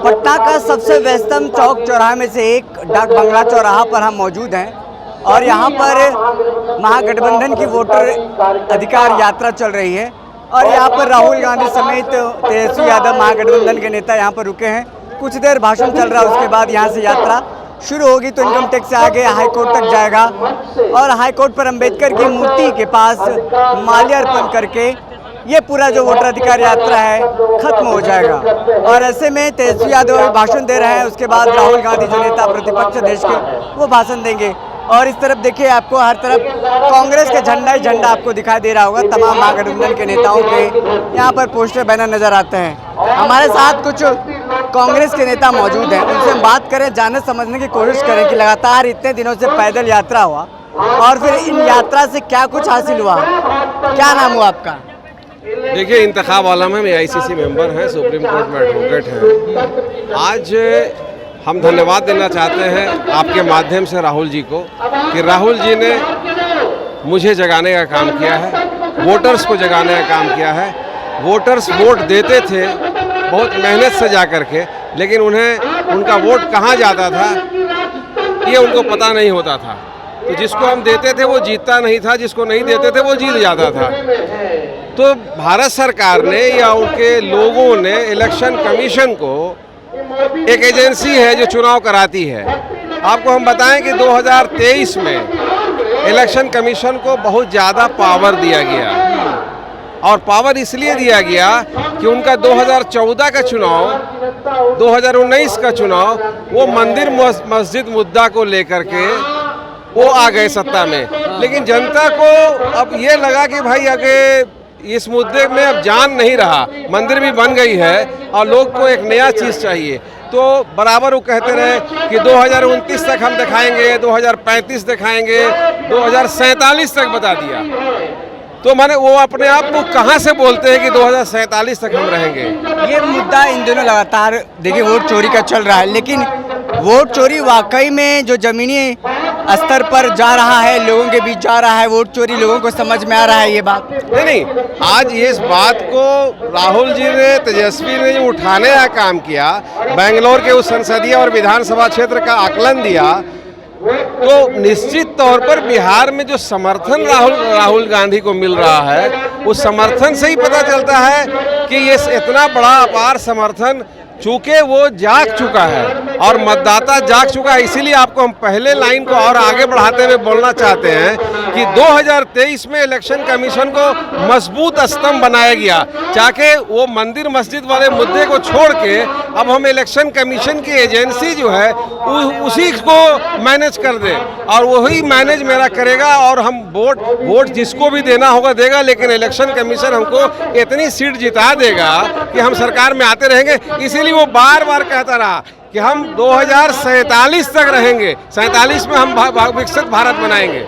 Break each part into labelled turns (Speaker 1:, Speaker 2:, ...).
Speaker 1: पटना का सबसे व्यस्तम चौक चौराहे में से एक डाक बंगला चौराहा पर हम मौजूद हैं और यहाँ पर महागठबंधन की वोटर अधिकार यात्रा चल रही है और यहाँ पर राहुल गांधी समेत तेजस्वी यादव महागठबंधन के नेता यहाँ पर रुके हैं। कुछ देर भाषण चल रहा है, उसके बाद यहाँ से यात्रा शुरू होगी तो इनकम टैक्स से आगे हाईकोर्ट तक जाएगा और हाईकोर्ट पर अंबेडकर की मूर्ति के पास माल्यार्पण करके ये पूरा जो वोटर अधिकार यात्रा है खत्म हो जाएगा। और ऐसे में तेजस्वी यादव भाषण दे रहे हैं, उसके बाद राहुल गांधी जो नेता प्रतिपक्ष देश के वो भाषण देंगे। और इस तरफ देखिए आपको हर तरफ कांग्रेस का झंडा ही झंडा आपको दिखाई दे रहा होगा। तमाम महागठबंधन के नेताओं के यहाँ पर पोस्टर बैनर नजर आते हैं। हमारे साथ कुछ कांग्रेस के नेता मौजूद हैं, उनसे हम बात करें, जानने समझने की कोशिश करें कि लगातार इतने दिनों से पैदल यात्रा हुआ और फिर इन यात्रा से क्या कुछ हासिल हुआ। क्या नाम हुआ आपका?
Speaker 2: देखिए, इंतखाब वाला में मैं आईसीसी मेंबर हैं, सुप्रीम कोर्ट में एडवोकेट हैं। आज हम धन्यवाद देना चाहते हैं आपके माध्यम से राहुल जी को कि राहुल जी ने मुझे जगाने का काम किया है, वोटर्स को जगाने का काम किया है। वोटर्स वोट देते थे बहुत मेहनत से जा कर के, लेकिन उन्हें उनका वोट कहाँ जाता था ये उनको पता नहीं होता था। तो जिसको हम देते थे वो जीतता नहीं था, जिसको नहीं देते थे वो जीत जाता था। तो भारत सरकार ने या उनके लोगों ने इलेक्शन कमीशन को, एक एजेंसी है जो चुनाव कराती है, आपको हम बताएं कि 2023 में इलेक्शन कमीशन को बहुत ज़्यादा पावर दिया गया और पावर इसलिए दिया गया कि उनका 2014 का चुनाव, 2019 का चुनाव, वो मंदिर मस्जिद मुद्दा को लेकर के वो आ गए सत्ता में। लेकिन जनता को अब ये लगा कि भाई आगे इस मुद्दे में अब जान नहीं रहा, मंदिर भी बन गई है और लोग को एक नया चीज़ चाहिए। तो बराबर वो कहते रहे कि 2029 तक हम दिखाएंगे, 2035 दिखाएंगे, 2047 तक बता दिया। तो माने वो अपने आप को कहाँ से बोलते हैं कि 2047 तक हम रहेंगे।
Speaker 1: ये मुद्दा इन दिनों लगातार देखिए वोट चोरी का चल रहा है, लेकिन वोट चोरी वाकई में जो जमीनी स्तर पर जा रहा है, लोगों के बीच जा रहा है, वोट चोरी लोगों को समझ में आ रहा है ये बात?
Speaker 2: नहीं, आज इस बात को राहुल जी ने, तेजस्वी ने जो उठाने का काम किया, बेंगलोर के उस संसदीय और विधानसभा क्षेत्र का आकलन दिया, तो निश्चित तौर पर बिहार में जो समर्थन राहुल गांधी को मिल रहा है, उस समर्थन से ही पता चलता है कि ये इतना बड़ा अपार समर्थन, चूँकि वो जाग चुका है और मतदाता जाग चुका है। इसीलिए आपको हम पहले लाइन को और आगे बढ़ाते हुए बोलना चाहते हैं कि 2023 में इलेक्शन कमीशन को मजबूत स्तंभ बनाया गया, ताकि वो मंदिर मस्जिद वाले मुद्दे को छोड़ के अब हम इलेक्शन कमीशन की एजेंसी जो है उसी को मैनेज कर दे और वही मैनेज मेरा करेगा और हम वोट जिसको भी देना होगा देगा, लेकिन इलेक्शन कमीशन हमको इतनी सीट जिता देगा कि हम सरकार में आते रहेंगे। इसीलिए वो बार बार कहता रहा कि हम 2047 तक रहेंगे, 47 में हम विकसित भारत बनाएंगे।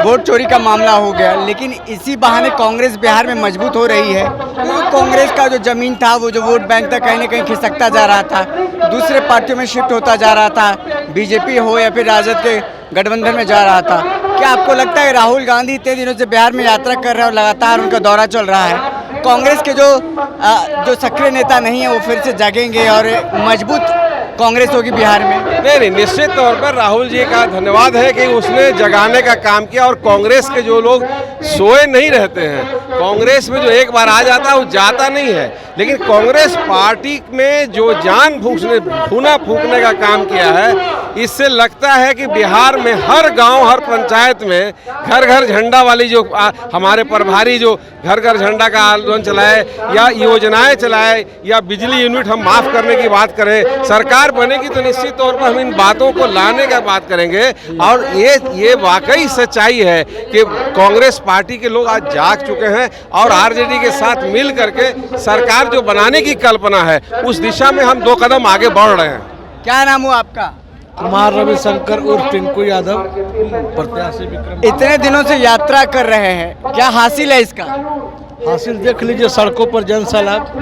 Speaker 1: वोट चोरी का मामला हो गया, लेकिन इसी बहाने कांग्रेस बिहार में मजबूत हो रही है। तो कांग्रेस का जो जमीन था, वो जो वोट बैंक था, कहीं ना कहीं खिसकता जा रहा था, दूसरे पार्टियों में शिफ्ट होता जा रहा था, बीजेपी हो या फिर राजद के गठबंधन में जा रहा था। क्या आपको लगता है राहुल गांधी इतने दिनों से बिहार में यात्रा कर रहे हैं और लगातार उनका दौरा चल रहा है, कांग्रेस के जो सक्रिय नेता नहीं है वो फिर से जागेंगे और मजबूत कांग्रेस होगी बिहार में?
Speaker 2: नहीं, निश्चित तौर पर राहुल जी का धन्यवाद है कि उसने जगाने का काम किया और कांग्रेस के जो लोग सोए नहीं रहते हैं, कांग्रेस में जो एक बार आ जाता है वो जाता नहीं है। लेकिन कांग्रेस पार्टी में जो जान फूना फूकने का काम किया है, इससे लगता है कि बिहार में हर गांव, हर पंचायत में घर घर झंडा वाली जो हमारे प्रभारी जो घर घर झंडा का आंदोलन चलाए या योजनाएं चलाए या बिजली यूनिट हम माफ़ करने की बात करें, सरकार बनेगी तो निश्चित तौर पर हम इन बातों को लाने का बात करेंगे। और ये वाकई सच्चाई है कि कांग्रेस पार्टी के लोग आज जाग चुके हैं और आरजेडी के साथ मिल करके सरकार जो बनाने की कल्पना है उस दिशा में हम 2 कदम आगे बढ़ रहे हैं।
Speaker 1: क्या नाम हुआ आपका?
Speaker 3: कुमार रविशंकर उर्फ टिंकू यादव, प्रत्याशी विक्रम।
Speaker 1: इतने दिनों से यात्रा कर रहे हैं, क्या हासिल है इसका?
Speaker 3: हासिल देख लीजिए, सड़कों पर जनसैलाब।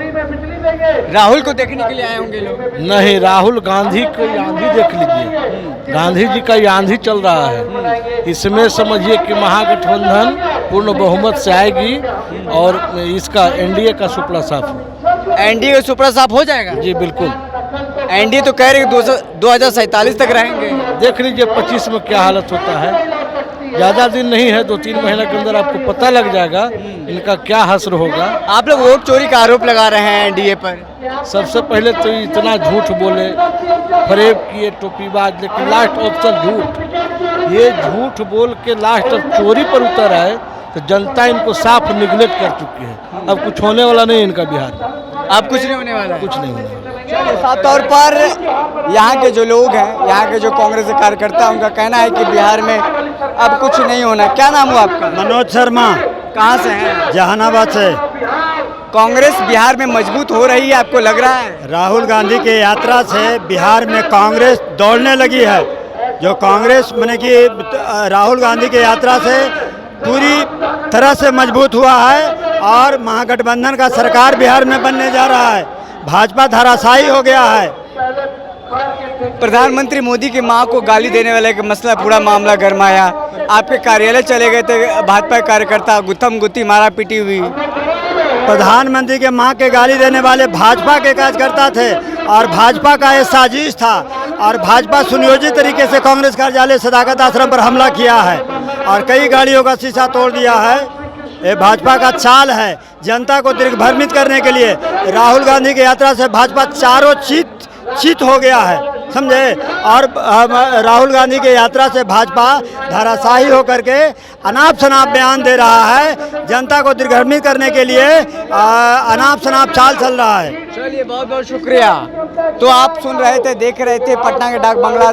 Speaker 1: राहुल को देखने के लिए आए होंगे लोग?
Speaker 3: नहीं, राहुल गांधी की आंधी देख लीजिए, गांधी जी का ये आंधी चल रहा है। इसमें समझिए कि महागठबंधन पूर्ण बहुमत से आएगी और इसका एनडीए का सुपड़ा साफ है।
Speaker 1: एनडीए का सुपड़ा साफ हो जाएगा?
Speaker 3: जी बिल्कुल।
Speaker 1: एनडीए तो कह रहे हैं 2047 तक रहेंगे।
Speaker 3: देख लीजिए 25 में क्या हालत होता है। ज़्यादा दिन नहीं है, 2-3 महीने के अंदर आपको पता लग जाएगा इनका क्या हश्र होगा।
Speaker 1: आप लोग वोट चोरी का आरोप लगा रहे हैं एनडीए पर।
Speaker 3: सबसे पहले तो इतना झूठ बोले, फरेब किए टोपीबाज, लेकिन लास्ट ऑप्शन झूठ। ये झूठ बोल के लास्ट अब चोरी पर उतर आए तो जनता इनको साफ निगलेक्ट कर चुकी है। अब कुछ होने वाला नहीं इनका बिहार में।
Speaker 1: अब कुछ नहीं होने वाला है?
Speaker 3: कुछ नहीं होने वाला।
Speaker 1: साफ तौर पर यहाँ के जो लोग हैं, यहाँ के जो कांग्रेस के कार्यकर्ता हैं, उनका कहना है कि बिहार में अब कुछ नहीं होना। क्या नाम हुआ आपका?
Speaker 4: मनोज शर्मा।
Speaker 1: कहाँ से हैं?
Speaker 4: जहानाबाद से।
Speaker 1: कांग्रेस बिहार में मजबूत हो रही है, आपको लग रहा है?
Speaker 4: राहुल गांधी के यात्रा से बिहार में कांग्रेस दौड़ने लगी है। जो कांग्रेस माने कि राहुल गांधी के यात्रा से पूरी तरह से मजबूत हुआ है और महागठबंधन का सरकार बिहार में बनने जा रहा है। भाजपा धराशायी हो गया है।
Speaker 1: प्रधानमंत्री मोदी की मां को गाली देने वाले का मसला, पूरा मामला गरमाया। आपके कार्यालय चले गए थे भाजपा कार्यकर्ता, गुत्थम गुत्ती मारा पीटी हुई।
Speaker 4: प्रधानमंत्री के मां के गाली देने वाले भाजपा के कार्यकर्ता थे और भाजपा का ये साजिश था और भाजपा सुनियोजित तरीके से कांग्रेस कार्यालय सदाकत आश्रम पर हमला किया है और कई गाड़ियों का शीशा तोड़ दिया है। ये भाजपा का चाल है जनता को दिग्भ्रमित करने के लिए। राहुल गांधी की यात्रा से भाजपा चारों चित हो गया है, समझे। और राहुल गांधी की यात्रा से भाजपा धराशायी होकर के अनाप शनाप बयान दे रहा है। जनता को दिग्भ्रमित करने के लिए अनाप शनाप चाल चल रहा है।
Speaker 1: चलिए, बहुत बहुत शुक्रिया। तो आप सुन रहे थे, देख रहे थे पटना के डाक बंगला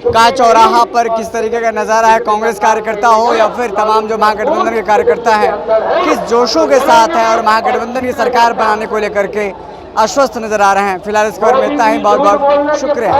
Speaker 1: का चौराहा पर किस तरीके का नज़ारा है। कांग्रेस कार्यकर्ता हो या फिर तमाम जो महागठबंधन के कार्यकर्ता हैं, किस जोशों के साथ हैं और महागठबंधन की सरकार बनाने को लेकर के आश्वस्त नजर आ रहे हैं। फिलहाल इस खबर में इतना ही। बहुत बहुत शुक्रिया।